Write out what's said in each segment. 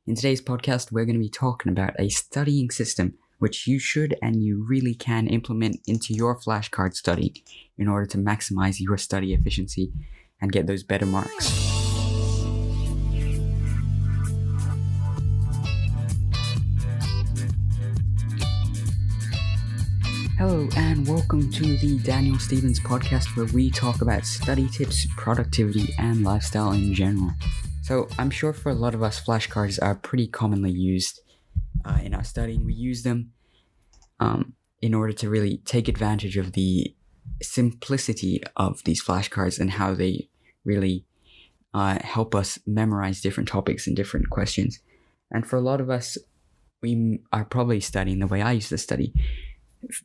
In today's podcast, we're going to be talking about a studying system which you should and you really can implement into your flashcard study in order to maximize your study efficiency and get those better marks. Hello and welcome to the Daniel Stevens podcast, where we talk about study tips, productivity, and lifestyle in general. So I'm sure for a lot of us, flashcards are pretty commonly used in our studying. We use them in order to really take advantage of the simplicity of these flashcards and how they really help us memorize different topics and different questions. And for a lot of us, we are probably studying the way I used to study,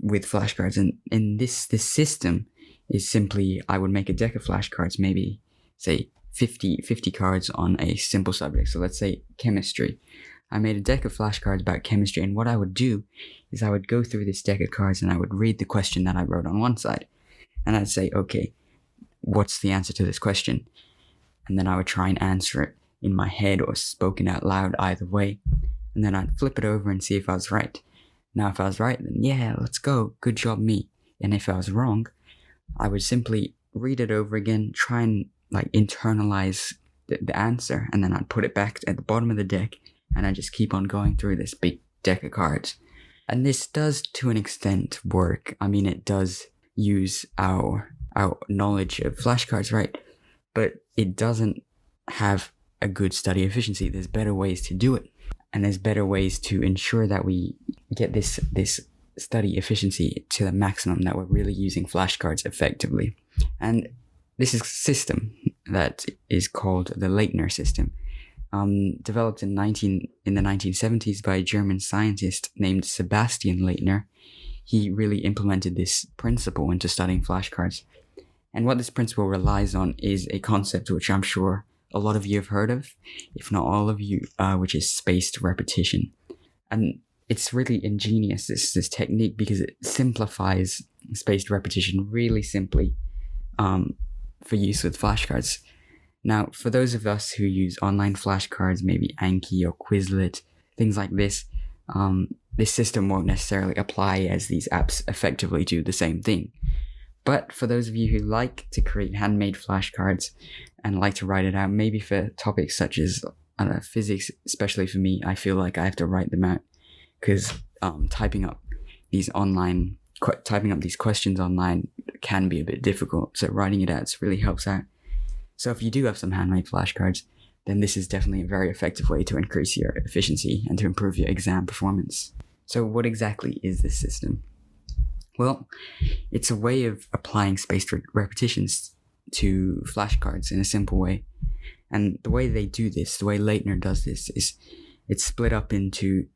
with flashcards, and in this system is simply, I would make a deck of flashcards, maybe say 50 cards on a simple subject. So let's say chemistry. I made a deck of flashcards about chemistry, and what I would do is I would go through this deck of cards and I would read the question that I wrote on one side, and I'd say, okay, what's the answer to this question? And then I would try and answer it in my head or spoken out loud, either way, and then I'd flip it over and see if I was right. Now, if I was right, then yeah, let's go. Good job, me. And if I was wrong, I would simply read it over again, try and internalize the answer, and then I'd put it back at the bottom of the deck, and I just keep on going through this big deck of cards. And this does, to an extent, work. I mean, it does use our knowledge of flashcards, right? But it doesn't have a good study efficiency. There's better ways to do it. And there's better ways to ensure that we get this study efficiency to the maximum, that we're really using flashcards effectively. And this is a system that is called the Leitner System, developed in the 1970s by a German scientist named Sebastian Leitner. He really implemented this principle into studying flashcards. And what this principle relies on is a concept which I'm sure a lot of you have heard of, if not all of you, which is spaced repetition. And it's really ingenious, this technique, because it simplifies spaced repetition really simply for use with flashcards. Now, for those of us who use online flashcards, maybe Anki or Quizlet, things like this, this system won't necessarily apply, as these apps effectively do the same thing. But for those of you who like to create handmade flashcards and like to write it out, maybe for topics such as physics, especially for me, I feel like I have to write them out, because typing up these questions online can be a bit difficult. So writing it out really helps out. So if you do have some handmade flashcards, then this is definitely a very effective way to increase your efficiency and to improve your exam performance. So what exactly is this system? Well, it's a way of applying spaced repetitions to flashcards in a simple way. And the way they do this, the way Leitner does this, is it's split up into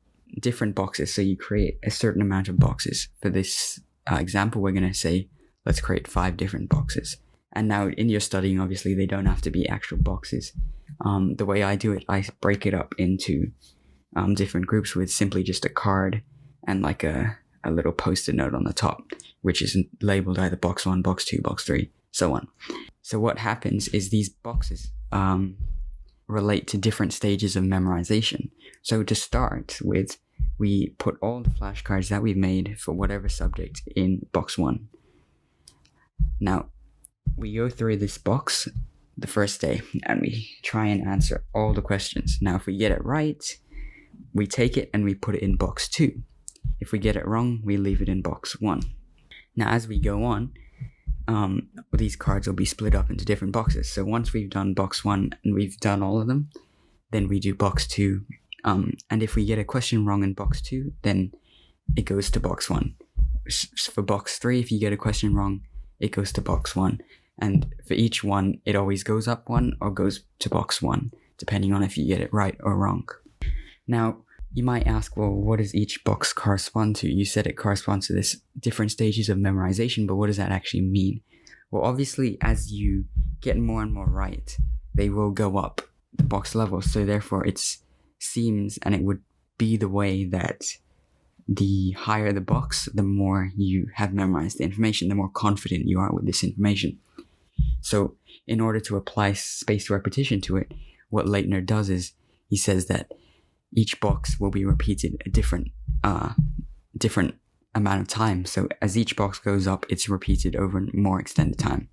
different boxes. So you create a certain amount of boxes. For this example, we're going to say, let's create 5 different boxes. And now in your studying, obviously, they don't have to be actual boxes. The way I do it, I break it up into different groups with simply just a card and a little post-it note on the top, which is labeled either box 1, box 2, box 3, so on. So what happens is these boxes relate to different stages of memorization. So to start with, we put all the flashcards that we've made for whatever subject in box 1. Now, we go through this box the first day and we try and answer all the questions. Now, if we get it right, we take it and we put it in box 2. If we get it wrong, we leave it in box 1. Now, as we go on, these cards will be split up into different boxes. So once we've done box 1 and we've done all of them, then we do box 2. And if we get a question wrong in box 2, then it goes to box 1. For box 3, if you get a question wrong, it goes to box 1. And for each one, it always goes up 1 or goes to box 1, depending on if you get it right or wrong. Now, you might ask, well, what does each box correspond to? You said it corresponds to this different stages of memorization, but what does that actually mean? Well, obviously, as you get more and more right, they will go up the box level. So therefore, it seems, and it would be the way, that the higher the box, the more you have memorized the information, the more confident you are with this information. So in order to apply spaced repetition to it, what Leitner does is he says that each box will be repeated a different amount of time. So as each box goes up, it's repeated over more extended time.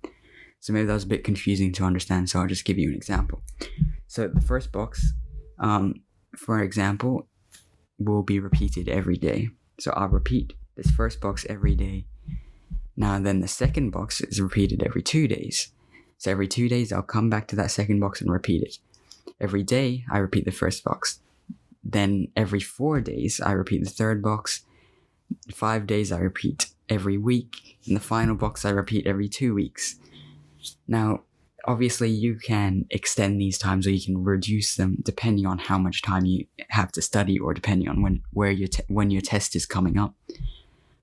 So maybe that was a bit confusing to understand, so I'll just give you an example. So the first box, for example, will be repeated every day. So I'll repeat this first box every day. Now then the second box is repeated every 2 days. So every 2 days I'll come back to that second box and repeat it. Every day I repeat the first box. Then every 4 days I repeat the third box. 5 days I repeat every week. And the final box I repeat every 2 weeks. Now, obviously you can extend these times, or you can reduce them depending on how much time you have to study, or depending on when your test is coming up.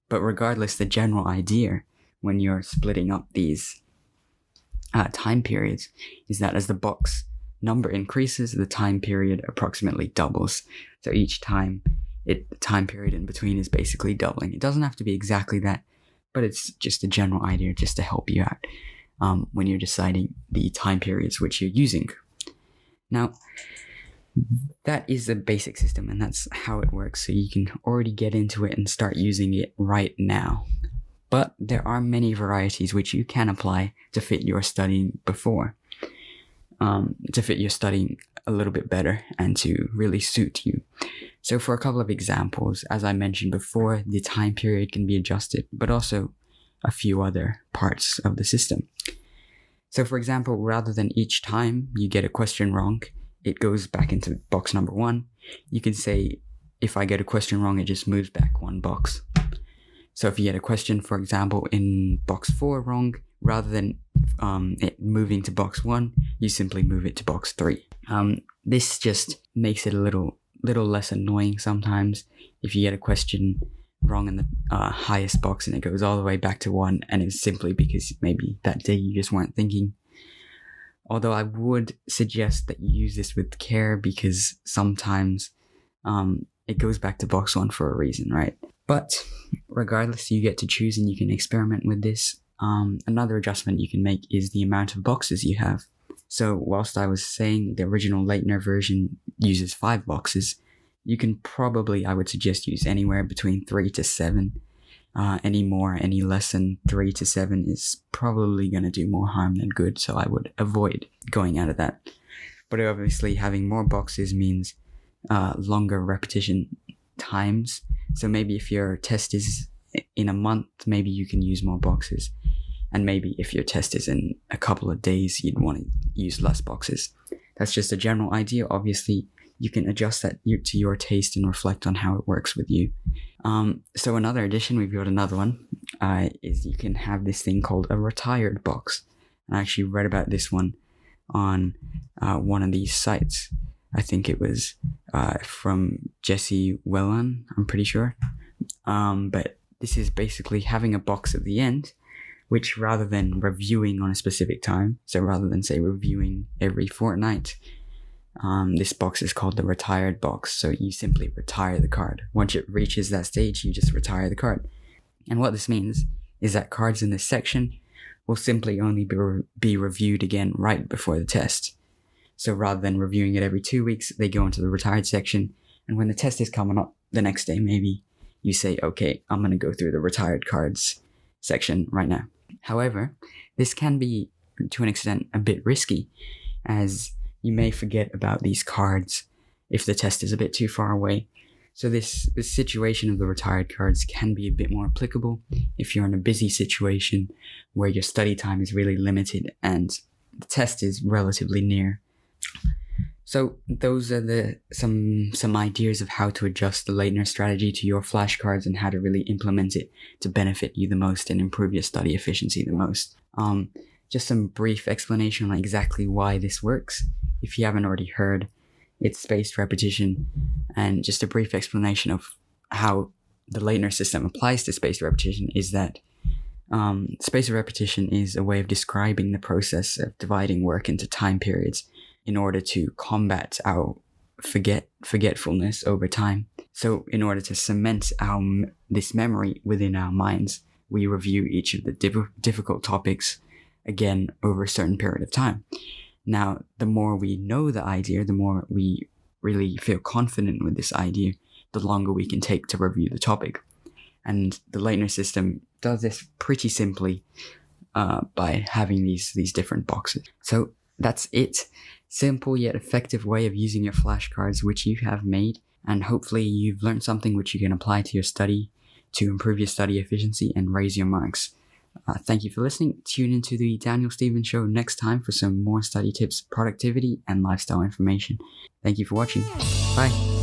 But regardless, the general idea when you're splitting up these time periods is that as the box number increases, the time period approximately doubles. So each time, the time period in between is basically doubling. It doesn't have to be exactly that, but it's just a general idea just to help you out when you're deciding the time periods which you're using. Now, that is the basic system, and that's how it works. So you can already get into it and start using it right now. But there are many varieties which you can apply to fit your studying to fit your studying a little bit better and to really suit you. So for a couple of examples, as I mentioned before, the time period can be adjusted, but also a few other parts of the system. So for example, rather than each time you get a question wrong, it goes back into box number 1. You can say, if I get a question wrong, it just moves back 1 box. So if you get a question, for example, in box 4 wrong, rather than it moving to box 1, you simply move it to box 3. This just makes it a little less annoying sometimes if you get a question wrong in the highest box and it goes all the way back to 1, and it's simply because maybe that day you just weren't thinking. Although I would suggest that you use this with care, because sometimes it goes back to box 1 for a reason, right? But regardless, you get to choose and you can experiment with this. Another adjustment you can make is the amount of boxes you have. So whilst I was saying the original Leitner version uses 5 boxes, you can probably, I would suggest, use anywhere between 3 to 7. Any less than 3 to 7 is probably going to do more harm than good, so I would avoid going out of that. But obviously having more boxes means longer repetition times. So maybe if your test is in a month, maybe you can use more boxes. And maybe if your test is in a couple of days, you'd want to use less boxes. That's just a general idea. Obviously, you can adjust that to your taste and reflect on how it works with you. So another addition, we've got another one, is you can have this thing called a retired box. And I actually read about this one on one of these sites. I think it was from Jesse Whelan, I'm pretty sure. But this is basically having a box at the end, which rather than reviewing on a specific time, so rather than say reviewing every fortnight, this box is called the retired box. So you simply retire the card. Once it reaches that stage, you just retire the card. And what this means is that cards in this section will simply only be reviewed again right before the test. So rather than reviewing it every 2 weeks, they go into the retired section. And when the test is coming up the next day, maybe you say, okay, I'm going to go through the retired cards section right now. However, this can be, to an extent, a bit risky, as you may forget about these cards if the test is a bit too far away. So this situation of the retired cards can be a bit more applicable if you're in a busy situation where your study time is really limited and the test is relatively near. So those are some ideas of how to adjust the Leitner strategy to your flashcards and how to really implement it to benefit you the most and improve your study efficiency the most. Just some brief explanation on exactly why this works. If you haven't already heard, it's spaced repetition, and just a brief explanation of how the Leitner system applies to spaced repetition is that spaced repetition is a way of describing the process of dividing work into time periods in order to combat our forgetfulness over time. So in order to cement this memory within our minds, we review each of the difficult topics again over a certain period of time. Now, the more we know the idea, the more we really feel confident with this idea, the longer we can take to review the topic. And the Leitner system does this pretty simply by having these different boxes. So that's it. Simple yet effective way of using your flashcards which you have made, and hopefully you've learned something which you can apply to your study to improve your study efficiency and raise your marks. Thank you for listening. Tune into the Daniel Stevens Show next time for some more study tips, productivity, and lifestyle information. Thank you for watching. Bye.